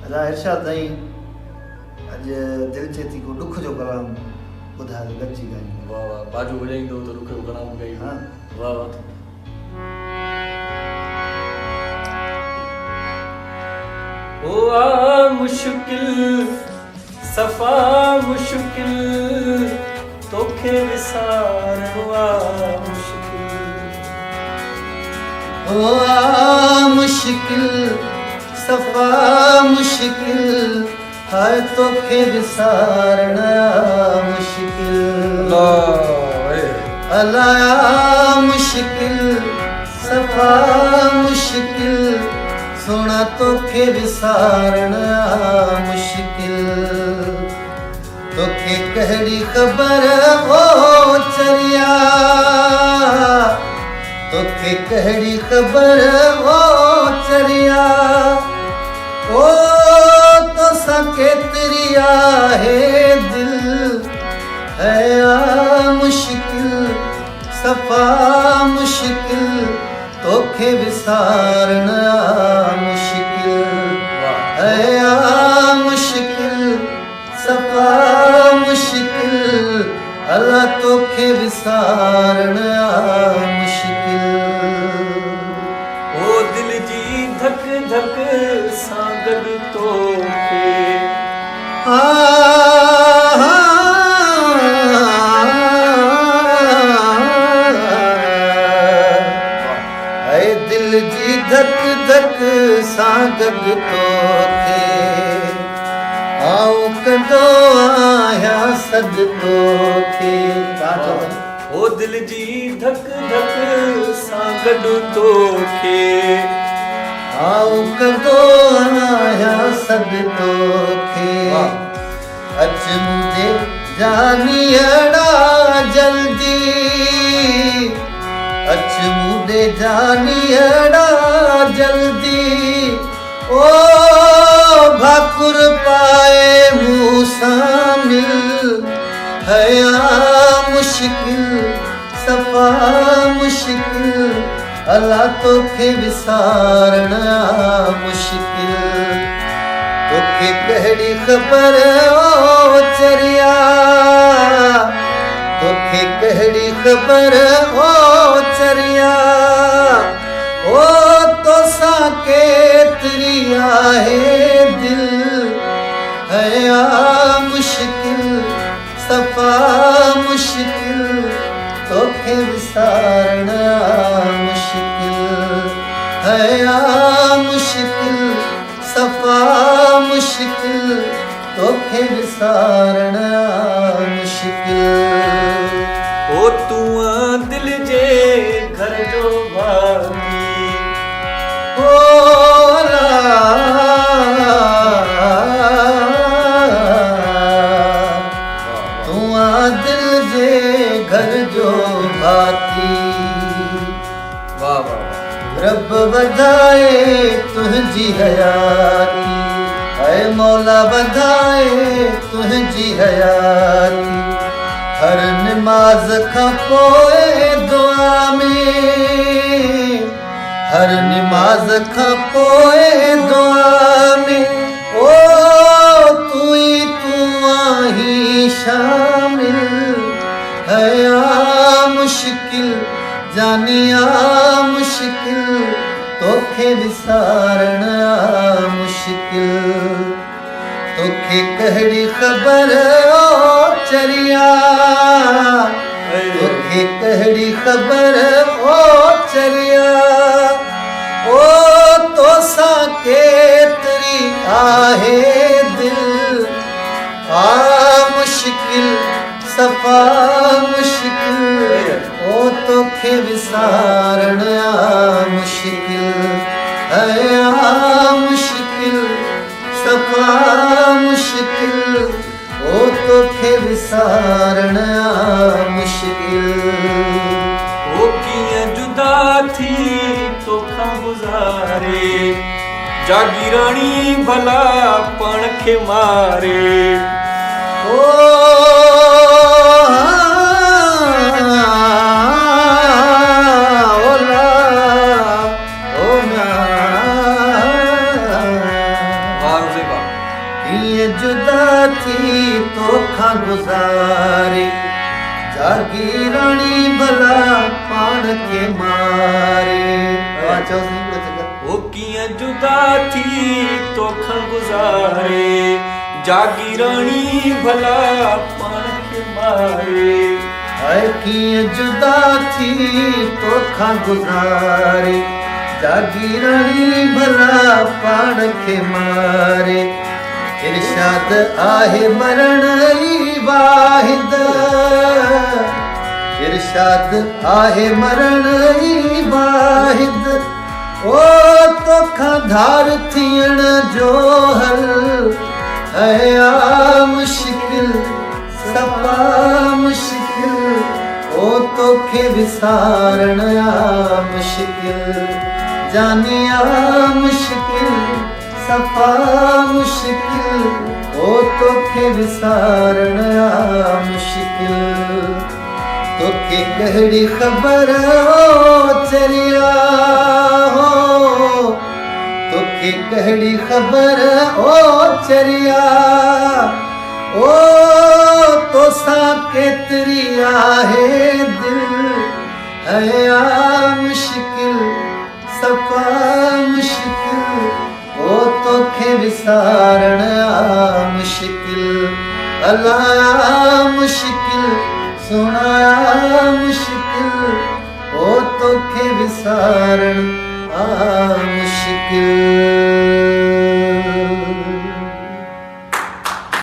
अदा इरशाद साईं अॼु दिलि चे थी को ॾुख जो कलाम ॿुधायो गॾिजी ॻायूं। वाह वाह, बाजू वॼाईंदो त ॾुख जो कलाम ॻायूं। हा वाह वाह। ओ आ मुश्किल सफ़ा मुश्किल तोखे विसारणो आ मुश्किल। ओ आ मुश्किल सफ़ा मुश्किल हाय तोखे विसारणा मुश्किल। अलाया मुश्किल सफ़ा मुश्किल सोना तोखे विसारणा मुश्किल। तोखे कहिड़ी ख़बर ओ चरिया, तोखे कहिड़ी ख़बर ओ चरिया, ओ तोसां केतिरी आहे दिल है आ मुश्किल सफ़ा मुश्किल तोखे विसारणा मुश्किल है आ मुश्किल सफ़ा मुश्किल अल्लाह तोखे विसारणा मुश्किल। ओ दिल जी धक धक सां गॾु तोखे दिल जी धक धक सां गॾु तोखे आऊं कंदो आहियां सद तोखे। ओ दिल जी धक धक सां गॾु तोखे आऊं कंदो आहियां सद तोखे। अच मुंहिंजे जानियड़ा जल्दी अच मुंहिंजे जानियड़ा जल्दी ओ भाकुर पाए मूं सां मिल है आ मुश्किल सफ़ा मुश्किल अल्लाह तोखे विसारणा मुश्किल। तोखे कहिड़ी ख़बर ओ चरिया, तोखे कहिड़ी ख़बर ओ चरिया, ओ तोसां केतिरी आहे दिल है आ मुश्किल सफ़ा मुश्किल तोखे विसारणा मुश्किल है आ मुश्किल सफ़ा मुश्किल तोखे विसारणा मुश्किल। ओ तू दिल जे घर जो भागी ओ तू दिल जे घर जो भाती। वाह वाह। रब वधाए तुंहिंजी हयाती ऐ मौला वधाए तुंहिंजी हयाती। हर निमाज़ खां पोइ दुआ में हर निमाज़ खां पोइ दुआ में ओ तू आहीं शामिल है आ मुश्किल जानिया मुश्किल तोखे विसारणा मुश्किल। तोखे कहिड़ी ख़बर ओ चरिया, तोखे कहिड़ी ख़बर ओ चरिया, ओ तोसां केतिरी आहे दिल आ मुश्किल सफ़ा मुश्किल ओ तोखे विसारणा मुश्किल है आ मुश्किल सफ़ा मुश्किल ओ तोखे विसारणा मुश्किल। ओ कीअं जुदा थी तोखां गुज़ारे जागीराणी भला पाण खे मारे। ओ का ये जुदा थी तोखा गुजारे जागीरानी भला पान के मारे। ओ किया जुदा थी तोखा गुजारे जागीरानी भला पान के मारे। हाय किया जुदा थी तोखा गुजारे जागीरानी भला पान के मारे। इरशाद आहे मरण ई वाहिद इरशाद आहे मरण ई वाहिद ओ तोखा धार थियण जो हल है आ मुश्किल सफ़ा मुश्किल ओ तोखे विसारण आ मुश्किल जानिया मुश्किल सफ़ा मुश्किल ओ तोखे विसारण आ मुश्किल। तोखे कहिड़ी ख़बर ओ चरिया हो तोखे कहिड़ी ख़बर ओ चरिया ओ तोसां केतिरी आहे दिल है आ मुश्किल सफ़ा मुश्किल ओ तोखे विसारण आ मुश्किल अला मुश्किल सुना